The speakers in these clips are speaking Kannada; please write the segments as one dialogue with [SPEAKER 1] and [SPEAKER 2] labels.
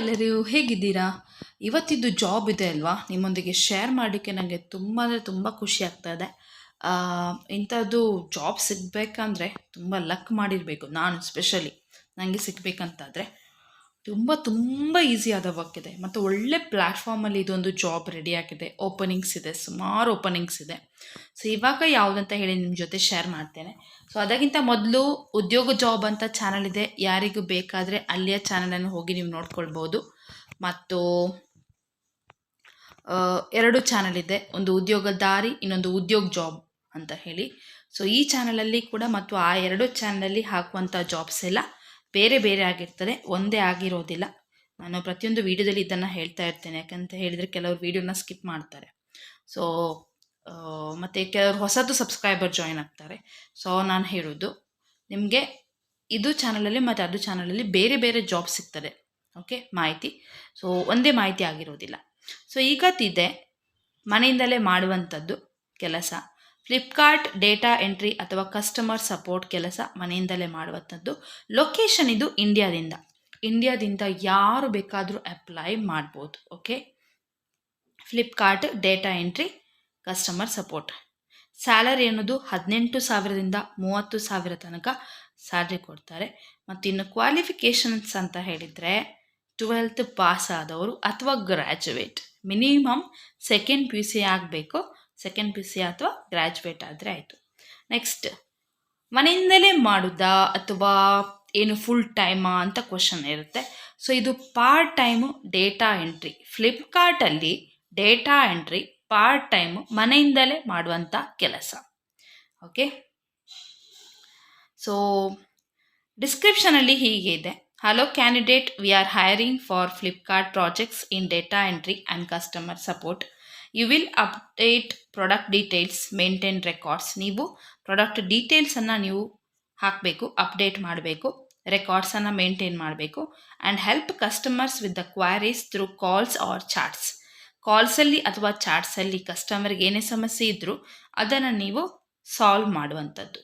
[SPEAKER 1] ಎಲ್ಲರೂ ಹೇಗಿದ್ದೀರಾ? ಇವತ್ತಿದ್ದು ಜಾಬ್ ಇದೆ ಅಲ್ವಾ, ನಿಮ್ಮೊಂದಿಗೆ ಶೇರ್ ಮಾಡಲಿಕ್ಕೆ ನನಗೆ ತುಂಬ ಅಂದರೆ ತುಂಬ ಖುಷಿ ಆಗ್ತಾ ಇದೆ. ಇಂಥದ್ದು ಜಾಬ್ ಸಿಗಬೇಕಂದ್ರೆ ತುಂಬ ಲಕ್ ಮಾಡಿರಬೇಕು. ನಾನು ಸ್ಪೆಷಲಿ ನನಗೆ ಸಿಗಬೇಕಂತಾದರೆ ತುಂಬ ತುಂಬ ಈಸಿ ಆದ ವರ್ಕ್ ಇದೆ ಮತ್ತು ಒಳ್ಳೆ ಪ್ಲ್ಯಾಟ್ಫಾರ್ಮಲ್ಲಿ ಇದೊಂದು ಜಾಬ್ ರೆಡಿ ಆಗಿದೆ. ಓಪನಿಂಗ್ಸ್ ಇದೆ, ಸುಮಾರು ಓಪನಿಂಗ್ಸ್ ಇದೆ. ಸೊ ಇವಾಗ ಯಾವುದಂತ ಹೇಳಿ ನಿಮ್ಮ ಜೊತೆ ಶೇರ್ ಮಾಡ್ತೇನೆ. ಸೊ ಅದಕ್ಕಿಂತ ಮೊದಲು ಉದ್ಯೋಗ ಜಾಬ್ ಅಂತ ಚಾನಲ್ ಇದೆ, ಯಾರಿಗೂ ಬೇಕಾದರೆ ಅಲ್ಲಿಯ ಚಾನಲನ್ನು ಹೋಗಿ ನೀವು ನೋಡ್ಕೊಳ್ಬೋದು. ಮತ್ತು ಎರಡು ಚಾನಲ್ ಇದೆ, ಒಂದು ಉದ್ಯೋಗ ದಾರಿ, ಇನ್ನೊಂದು ಉದ್ಯೋಗ ಜಾಬ್ ಅಂತ ಹೇಳಿ. ಸೊ ಈ ಚಾನಲಲ್ಲಿ ಕೂಡ ಮತ್ತು ಆ ಎರಡು ಚಾನಲಲ್ಲಿ ಹಾಕುವಂಥ ಜಾಬ್ಸ್ ಎಲ್ಲ ಬೇರೆ ಬೇರೆ ಆಗಿರ್ತದೆ, ಒಂದೇ ಆಗಿರೋದಿಲ್ಲ. ನಾನು ಪ್ರತಿಯೊಂದು ವೀಡಿಯೋದಲ್ಲಿ ಇದನ್ನು ಹೇಳ್ತಾ ಇರ್ತೇನೆ, ಯಾಕಂತ ಹೇಳಿದರೆ ಕೆಲವರು ವೀಡಿಯೋನ ಸ್ಕಿಪ್ ಮಾಡ್ತಾರೆ. ಸೊ ಮತ್ತು ಕೆಲವರು ಹೊಸದು ಸಬ್ಸ್ಕ್ರೈಬರ್ ಜಾಯಿನ್ ಆಗ್ತಾರೆ. ಸೊ ನಾನು ಹೇಳೋದು ನಿಮಗೆ ಇದು ಚಾನಲಲ್ಲಿ ಮತ್ತು ಅದು ಚಾನಲಲ್ಲಿ ಬೇರೆ ಬೇರೆ ಜಾಬ್ ಸಿಗ್ತದೆ, ಓಕೆ, ಮಾಹಿತಿ. ಸೊ ಒಂದೇ ಮಾಹಿತಿ ಆಗಿರೋದಿಲ್ಲ. ಸೊ ಈಗತ್ತಿದೆ ಮನೆಯಿಂದಲೇ ಮಾಡುವಂಥದ್ದು ಕೆಲಸ. ಫ್ಲಿಪ್ಕಾರ್ಟ್ ಡೇಟಾ ಎಂಟ್ರಿ ಅಥವಾ ಕಸ್ಟಮರ್ ಸಪೋರ್ಟ್ ಕೆಲಸ ಮನೆಯಿಂದಲೇ ಮಾಡುವಂಥದ್ದು. ಲೊಕೇಶನ್ ಇದು ಇಂಡಿಯಾದಿಂದ ಯಾರು ಬೇಕಾದರೂ ಅಪ್ಲೈ ಮಾಡ್ಬೋದು, okay. Flipkart data entry customer support. Salary ಅನ್ನೋದು 18,000ದಿಂದ 30,000 ತನಕ ಸ್ಯಾಲ್ರಿ ಕೊಡ್ತಾರೆ. ಮತ್ತು ಇನ್ನು ಕ್ವಾಲಿಫಿಕೇಷನ್ಸ್ ಅಂತ ಹೇಳಿದರೆ 12th ಪಾಸ್ ಆದವರು ಅಥವಾ ಗ್ರ್ಯಾಜುಯೇಟ್, ಮಿನಿಮಮ್ ಸೆಕೆಂಡ್ PUC ಆಗಬೇಕು. ಸೆಕೆಂಡ್ PUC ಅಥವಾ ಗ್ರ್ಯಾಜುಯೇಟ್ ಆದರೆ ಆಯಿತು. ನೆಕ್ಸ್ಟ್, ಮನೆಯಿಂದಲೇ ಮಾಡುವುದಾ ಅಥವಾ ಏನು ಫುಲ್ ಟೈಮಾ ಅಂತ ಕ್ವಶನ್ ಇರುತ್ತೆ. ಸೊ ಇದು ಪಾರ್ಟ್ ಟೈಮು ಡೇಟಾ ಎಂಟ್ರಿ. ಫ್ಲಿಪ್ಕಾರ್ಟಲ್ಲಿ ಡೇಟಾ ಎಂಟ್ರಿ ಪಾರ್ಟ್ ಟೈಮು ಮನೆಯಿಂದಲೇ ಮಾಡುವಂಥ ಕೆಲಸ, ಓಕೆ. ಸೊ ಡಿಸ್ಕ್ರಿಪ್ಷನಲ್ಲಿ ಹೀಗೆ ಇದೆ: hello candidate, we are hiring for Flipkart projects in data entry and customer support. You will update product details, maintain records. ನೀವು ಪ್ರಾಡಕ್ಟ್ ಡೀಟೇಲ್ಸನ್ನು ನೀವು ಹಾಕಬೇಕು, ಅಪ್ಡೇಟ್ ಮಾಡಬೇಕು, ರೆಕಾರ್ಡ್ಸನ್ನು ಮೇಂಟೈನ್ ಮಾಡಬೇಕು. And help customers with the queries through calls or chats. ಕಾಲ್ಸಲ್ಲಿ ಅಥವಾ ಚಾಟ್ಸಲ್ಲಿ ಕಸ್ಟಮರ್ಗೆ ಏನೇ ಸಮಸ್ಯೆ ಇದ್ದರೂ ಅದನ್ನು ನೀವು ಸಾಲ್ವ್ ಮಾಡುವಂಥದ್ದು.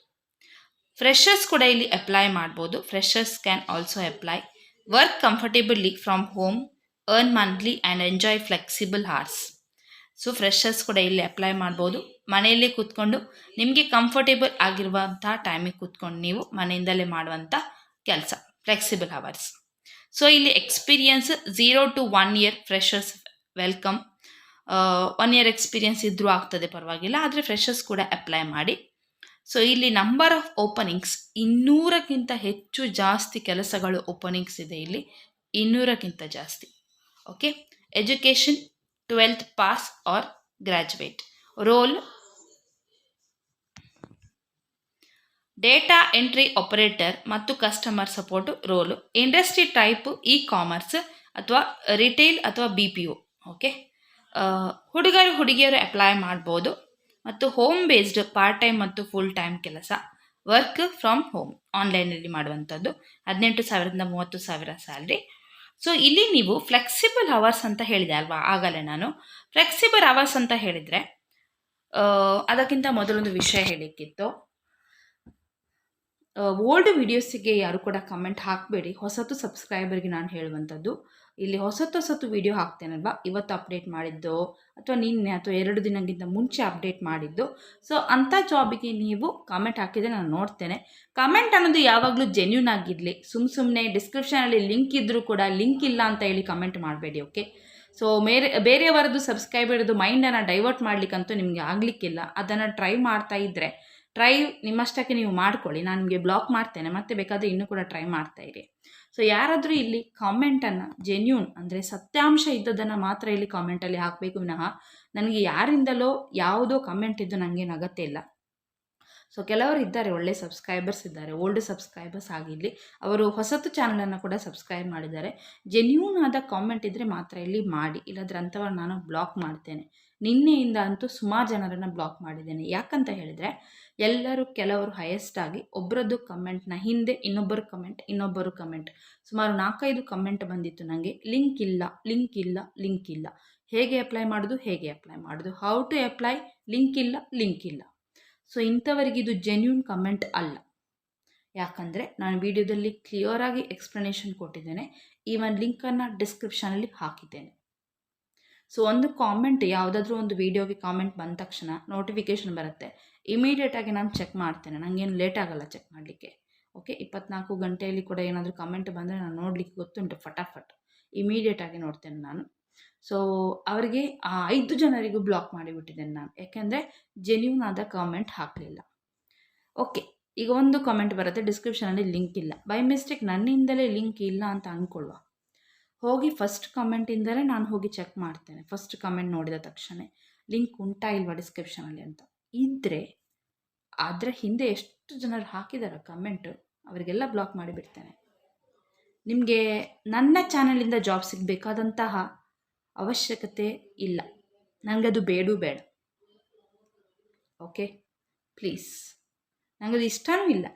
[SPEAKER 1] ಫ್ರೆಷರ್ಸ್ ಕೂಡ ಇಲ್ಲಿ ಅಪ್ಲೈ ಮಾಡ್ಬೋದು. Freshers can also apply. Work ಕಂಫರ್ಟೇಬಲಿ from home, earn monthly and enjoy flexible horse. So freshers ಕೂಡ ಇಲ್ಲಿ ಅಪ್ಲೈ ಮಾಡ್ಬೋದು. ಮನೆಯಲ್ಲೇ ಕೂತ್ಕೊಂಡು ನಿಮಗೆ ಕಂಫರ್ಟೇಬಲ್ ಆಗಿರುವಂಥ ಟೈಮಿಗೆ ಕೂತ್ಕೊಂಡು ನೀವು ಮನೆಯಿಂದಲೇ ಮಾಡುವಂಥ ಕೆಲಸ, ಫ್ಲೆಕ್ಸಿಬಲ್ ಅವರ್ಸ್. ಸೊ ಇಲ್ಲಿ experience 0 to 1 year freshers welcome. 1 year experience ಇದ್ದರೂ ಆಗ್ತದೆ, ಪರವಾಗಿಲ್ಲ, ಆದರೆ ಫ್ರೆಷರ್ಸ್ ಕೂಡ ಅಪ್ಲೈ ಮಾಡಿ. ಸೊ ಇಲ್ಲಿ ನಂಬರ್ ಆಫ್ ಓಪನಿಂಗ್ಸ್ 200ಕ್ಕಿಂತ ಹೆಚ್ಚು ಜಾಸ್ತಿ ಕೆಲಸಗಳು ಓಪನಿಂಗ್ಸ್ ಇದೆ ಇಲ್ಲಿ, 200ಕ್ಕಿಂತ ಜಾಸ್ತಿ, okay. Education 12th pass or graduate. Role data entry operator ಮತ್ತು customer support role. Industry type e commerce ಅಥವಾ ರಿಟೇಲ್ ಅಥವಾ BPO, ಓಕೆ. ಹುಡುಗಿಯರು ಅಪ್ಲೈ ಮಾಡ್ಬೋದು. ಮತ್ತು ಹೋಮ್ ಬೇಸ್ಡ್ ಪಾರ್ಟ್ ಟೈಮ್ ಮತ್ತು ಫುಲ್ ಟೈಮ್ ಕೆಲಸ. ವರ್ಕ್ ಫ್ರಮ್ ಹೋಮ್, ಆನ್ಲೈನಲ್ಲಿ ಮಾಡುವಂಥದ್ದು. 18,000ದಿಂದ 30,000 ಸ್ಯಾಲ್ರಿ. ಸೊ ಇಲ್ಲಿ ನೀವು ಫ್ಲೆಕ್ಸಿಬಲ್ ಅವರ್ಸ್ ಅಂತ ಹೇಳಿದೆ ಅಲ್ವಾ ಆಗಲೇ ನಾನು. ಫ್ಲೆಕ್ಸಿಬಲ್ ಅವರ್ಸ್ ಅಂತ ಹೇಳಿದರೆ ಅದಕ್ಕಿಂತ ಮೊದಲೊಂದು ವಿಷಯ ಹೇಳಲಿಕ್ಕಿತ್ತು. ಓಲ್ಡ್ ವೀಡಿಯೋಸಿಗೆ ಯಾರು ಕೂಡ ಕಮೆಂಟ್ ಹಾಕಬೇಡಿ. ಹೊಸತು ಸಬ್ಸ್ಕ್ರೈಬರ್ಗೆ ನಾನು ಹೇಳುವಂಥದ್ದು, ಇಲ್ಲಿ ಹೊಸತು ವೀಡಿಯೋ ಹಾಕ್ತೇನಲ್ವಾ, ಇವತ್ತು ಅಪ್ಡೇಟ್ ಮಾಡಿದ್ದು ಅಥವಾ ನಿನ್ನೆ ಅಥವಾ 2 ದಿನಕ್ಕಿಂತ ಮುಂಚೆ ಅಪ್ಡೇಟ್ ಮಾಡಿದ್ದು. ಸೊ ಅಂಥ ಜಾಬಿಗೆ ನೀವು ಕಮೆಂಟ್ ಹಾಕಿದರೆ ನಾನು ನೋಡ್ತೇನೆ. ಕಮೆಂಟ್ ಅನ್ನೋದು ಯಾವಾಗಲೂ ಜೆನ್ಯೂನ್ ಆಗಿರಲಿ. ಸುಮ್ಮನೆ ಡಿಸ್ಕ್ರಿಪ್ಷನಲ್ಲಿ ಲಿಂಕ್ ಇದ್ದರೂ ಕೂಡ ಲಿಂಕ್ ಇಲ್ಲ ಅಂತ ಹೇಳಿ ಕಮೆಂಟ್ ಮಾಡಬೇಡಿ, ಓಕೆ. ಸೊ ಬೇರೆಯವರದ್ದು ಸಬ್ಸ್ಕ್ರೈಬರ್ದು ಮೈಂಡನ್ನು ಡೈವರ್ಟ್ ಮಾಡಲಿಕ್ಕಂತೂ ನಿಮಗೆ ಆಗಲಿಕ್ಕಿಲ್ಲ. ಅದನ್ನು ಟ್ರೈ ಮಾಡ್ತಾ ಇದ್ದರೆ ನಿಮ್ಮಷ್ಟಕ್ಕೆ ನೀವು ಮಾಡ್ಕೊಳ್ಳಿ, ನಾನು ನಿಮಗೆ ಬ್ಲಾಕ್ ಮಾಡ್ತೇನೆ, ಮತ್ತೆ ಬೇಕಾದರೆ ಇನ್ನೂ ಕೂಡ ಟ್ರೈ ಮಾಡ್ತಾ ಇರಿ. ಸೊ ಯಾರಾದರೂ ಇಲ್ಲಿ ಕಾಮೆಂಟನ್ನು ಜೆನ್ಯೂನ್ ಅಂದರೆ ಸತ್ಯಾಂಶ ಇದ್ದದನ್ನು ಮಾತ್ರ ಇಲ್ಲಿ ಕಾಮೆಂಟಲ್ಲಿ ಹಾಕಬೇಕು ವಿನಃ ನನಗೆ ಯಾರಿಂದಲೋ ಯಾವುದೋ ಕಮೆಂಟ್ ಇದ್ದು ನನಗೇನು ಅಗತ್ಯ ಇಲ್ಲ. ಸೊ ಕೆಲವರು ಇದ್ದಾರೆ, ಒಳ್ಳೆ ಸಬ್ಸ್ಕ್ರೈಬರ್ಸ್ ಇದ್ದಾರೆ, ಓಲ್ಡ್ ಸಬ್ಸ್ಕ್ರೈಬರ್ಸ್ ಆಗಿರಲಿ, ಅವರು ಹೊಸತು ಚಾನಲನ್ನು ಕೂಡ ಸಬ್ಸ್ಕ್ರೈಬ್ ಮಾಡಿದ್ದಾರೆ. ಜೆನ್ಯೂನ್ ಆದ ಕಾಮೆಂಟ್ ಇದ್ದರೆ ಮಾತ್ರ ಇಲ್ಲಿ ಮಾಡಿ, ಇಲ್ಲದ್ರೆ ಅಂಥವ್ರು ನಾನು ಬ್ಲಾಕ್ ಮಾಡ್ತೇನೆ. ನಿನ್ನೆಯಿಂದ ಅಂತೂ ಸುಮಾರು ಜನರನ್ನು ಬ್ಲಾಕ್ ಮಾಡಿದ್ದೇನೆ. ಯಾಕಂತ ಹೇಳಿದರೆ ಕೆಲವರು ಹೈಯೆಸ್ಟ್ ಆಗಿ ಒಬ್ಬರದ್ದು ಕಮೆಂಟ್ನ ಹಿಂದೆ ಇನ್ನೊಬ್ಬರು ಕಮೆಂಟ್ ಸುಮಾರು 4-5 ಕಮೆಂಟ್ ಬಂದಿತ್ತು ನನಗೆ. ಲಿಂಕ್ ಇಲ್ಲ, ಹೇಗೆ ಅಪ್ಲೈ ಮಾಡೋದು, ಹೌ ಟು ಅಪ್ಲೈ, ಲಿಂಕ್ ಇಲ್ಲ. ಸೊ ಇಂಥವರಿಗೆ ಇದು ಜೆನ್ಯೂನ್ ಕಮೆಂಟ್ ಅಲ್ಲ. ಯಾಕಂದರೆ ನಾನು ವಿಡಿಯೋದಲ್ಲಿ ಕ್ಲಿಯರಾಗಿ ಎಕ್ಸ್ಪ್ಲನೇಷನ್ ಕೊಟ್ಟಿದ್ದೇನೆ. ಈ ಒಂದು ಲಿಂಕನ್ನು ಡಿಸ್ಕ್ರಿಪ್ಷನಲ್ಲಿ ಹಾಕಿದ್ದೇನೆ. ಸೊ ಒಂದು ಕಾಮೆಂಟ್, ಯಾವುದಾದ್ರೂ ಒಂದು ವೀಡಿಯೋಗೆ ಕಾಮೆಂಟ್ ಬಂದ ತಕ್ಷಣ ನೋಟಿಫಿಕೇಷನ್ ಬರುತ್ತೆ. ಇಮಿಡಿಯೇಟಾಗಿ ನಾನು ಚೆಕ್ ಮಾಡ್ತೇನೆ, ನನಗೇನು ಲೇಟ್ ಆಗೋಲ್ಲ ಚೆಕ್ ಮಾಡಲಿಕ್ಕೆ. ಓಕೆ, 24 ಗಂಟೆಯಲ್ಲಿ ಕೂಡ ಏನಾದರೂ ಕಮೆಂಟ್ ಬಂದರೆ ನಾನು ನೋಡಲಿಕ್ಕೆ ಗೊತ್ತುಂಟು, ಫಟಾಫಟ್ ಇಮಿಡಿಯೇಟಾಗಿ ನೋಡ್ತೇನೆ ನಾನು. ಸೊ ಅವರಿಗೆ ಆ 5 ಜನರಿಗೂ ಬ್ಲಾಕ್ ಮಾಡಿಬಿಟ್ಟಿದ್ದೇನೆ ನಾನು, ಯಾಕೆಂದರೆ ಜೆನ್ಯೂನ್ ಆದ ಕಾಮೆಂಟ್ ಹಾಕಲಿಲ್ಲ. ಓಕೆ, ಈಗ ಒಂದು ಕಾಮೆಂಟ್ ಬರುತ್ತೆ, ಡಿಸ್ಕ್ರಿಪ್ಷನಲ್ಲಿ ಲಿಂಕ್ ಇಲ್ಲ. ಬೈ ಮಿಸ್ಟೇಕ್ ನನ್ನಿಂದಲೇ ಲಿಂಕ್ ಇಲ್ಲ ಅಂತ ಅಂದ್ಕೊಳ್ಳುವ, ಹೋಗಿ ಫಸ್ಟ್ ಕಮೆಂಟಿಂದಲೇ ನಾನು ಹೋಗಿ ಚೆಕ್ ಮಾಡ್ತೇನೆ. ಫಸ್ಟ್ ಕಮೆಂಟ್ ನೋಡಿದ ತಕ್ಷಣ ಲಿಂಕ್ ಉಂಟಾ ಇಲ್ವಾ ಡಿಸ್ಕ್ರಿಪ್ಷನಲ್ಲಿ ಅಂತ ಇದ್ದರೆ, ಅದರ ಹಿಂದೆ ಎಷ್ಟು ಜನರು ಹಾಕಿದ್ದಾರೆ ಕಮೆಂಟು, ಅವರಿಗೆಲ್ಲ ಬ್ಲಾಕ್ ಮಾಡಿಬಿಡ್ತೇನೆ. ನಿಮಗೆ ನನ್ನ ಚಾನಲಿಂದ ಜಾಬ್ ಸಿಗಬೇಕಾದಂತಹ ಅವಶ್ಯಕತೆ ಇಲ್ಲ, ನನಗದು ಬೇಡೂ ಬೇಡ. ಓಕೆ, ಪ್ಲೀಸ್, ನನಗದು ಇಷ್ಟವೂ ಇಲ್ಲ.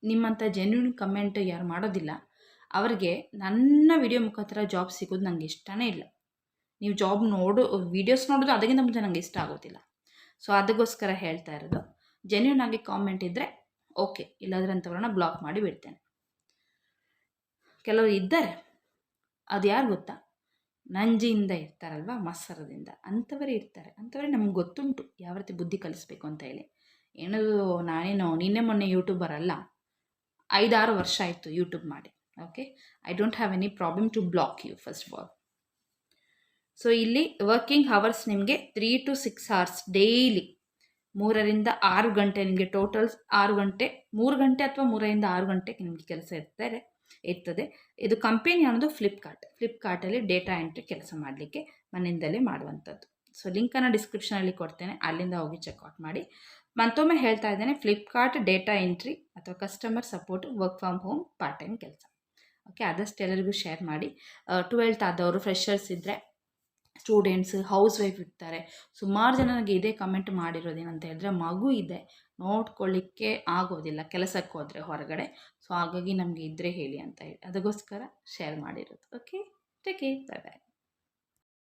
[SPEAKER 1] ನಿಮ್ಮಂಥ ಜೆನ್ಯೂನ್ ಕಮೆಂಟ್ ಯಾರು ಮಾಡೋದಿಲ್ಲ ಅವರಿಗೆ ನನ್ನ ವಿಡಿಯೋ ಮುಖಾಂತರ ಜಾಬ್ ಸಿಗೋದು ನನಗೆ ಇಷ್ಟನೇ ಇಲ್ಲ. ನೀವು ಜಾಬ್ ವೀಡಿಯೋಸ್ ನೋಡೋದು ಅದಕ್ಕಿಂತ ಮುಂಚೆ ನನಗೆ ಇಷ್ಟ ಆಗೋದಿಲ್ಲ. ಸೊ ಅದಕ್ಕೋಸ್ಕರ ಹೇಳ್ತಾ ಇರೋದು, ಜೆನ್ಯೂನ್ ಆಗಿ ಕಾಮೆಂಟ್ ಇದ್ದರೆ ಓಕೆ, ಇಲ್ಲಾಂದರೆ ಅಂಥವ್ರನ್ನ ಬ್ಲಾಕ್ ಮಾಡಿ ಬಿಡ್ತೇನೆ. ಕೆಲವರು ಇದ್ದಾರೆ, ಅದು ಯಾರು ಗೊತ್ತಾ, ನಂಜಿಯಿಂದ ಇರ್ತಾರಲ್ವ, ಮತ್ಸರದಿಂದ, ಅಂಥವರೇ ಇರ್ತಾರೆ. ಅಂಥವರೇ ನಮ್ಗೆ ಗೊತ್ತುಂಟು ಯಾವ ರೀತಿ ಬುದ್ಧಿ ಕಲಿಸ್ಬೇಕು ಅಂತ ಹೇಳಿ. ನಾನೇನು ನಿನ್ನೆ ಮೊನ್ನೆ ಯೂಟ್ಯೂಬರ್ ಅಲ್ಲ, 5-6 ವರ್ಷ ಆಯಿತು ಯೂಟ್ಯೂಬ್ ಮಾಡಿ. Okay, I don't have any problem to block you first of all. So ಇಲ್ಲಿ ವರ್ಕಿಂಗ್ ಅವರ್ಸ್ ನಿಮಗೆ 3 to 6 hours ಡೈಲಿ, 3ರಿಂದ 6 ಗಂಟೆ ನಿಮಗೆ ಟೋಟಲ್ 6 ಗಂಟೆ, 3 ಗಂಟೆ ಅಥವಾ 3ರಿಂದ 6 ಗಂಟೆ ನಿಮಗೆ ಕೆಲಸ ಇರ್ತದೆ. ಇದು ಕಂಪೆನಿ ಅನ್ನೋದು ಫ್ಲಿಪ್ಕಾರ್ಟಲ್ಲಿ ಡೇಟಾ ಎಂಟ್ರಿ ಕೆಲಸ ಮಾಡಲಿಕ್ಕೆ ಮನೆಯಿಂದಲೇ ಮಾಡುವಂಥದ್ದು. ಸೊ ಲಿಂಕನ್ನು ಡಿಸ್ಕ್ರಿಪ್ಷನಲ್ಲಿ ಕೊಡ್ತೇನೆ, ಅಲ್ಲಿಂದ ಹೋಗಿ ಚೆಕ್ಔಟ್ ಮಾಡಿ. ಮತ್ತೊಮ್ಮೆ ಹೇಳ್ತಾ ಇದ್ದೇನೆ, ಫ್ಲಿಪ್ಕಾರ್ಟ್ ಡೇಟಾ ಎಂಟ್ರಿ ಅಥವಾ customer support, work from home, part time ಕೆಲಸ. ಓಕೆ, ಆದಷ್ಟು ಎಲ್ಲರಿಗೂ ಶೇರ್ ಮಾಡಿ. 12th ಆದವರು, ಫ್ರೆಷರ್ಸ್ ಇದ್ದರೆ, ಸ್ಟೂಡೆಂಟ್ಸ್, ಹೌಸ್ ವೈಫ್ ಇರ್ತಾರೆ. ಸುಮಾರು ಜನ ನನಗೆ ಇದೇ ಕಮೆಂಟ್ ಮಾಡಿರೋದೇನಂತ ಹೇಳಿದ್ರೆ, ಮಗು ಇದೆ, ನೋಡ್ಕೊಳ್ಳಿಕ್ಕೆ ಆಗೋದಿಲ್ಲ ಕೆಲಸಕ್ಕೆ ಹೋದರೆ ಹೊರಗಡೆ. ಸೊ ಹಾಗಾಗಿ ನಮಗೆ ಇದ್ದರೆ ಹೇಳಿ ಅಂತ ಹೇಳಿ, ಅದಕ್ಕೋಸ್ಕರ ಶೇರ್ ಮಾಡಿರೋದು. ಓಕೆ, ಟೇಕ್ ಕೇರ್, ಬಾಯ್ ಬಾಯ್.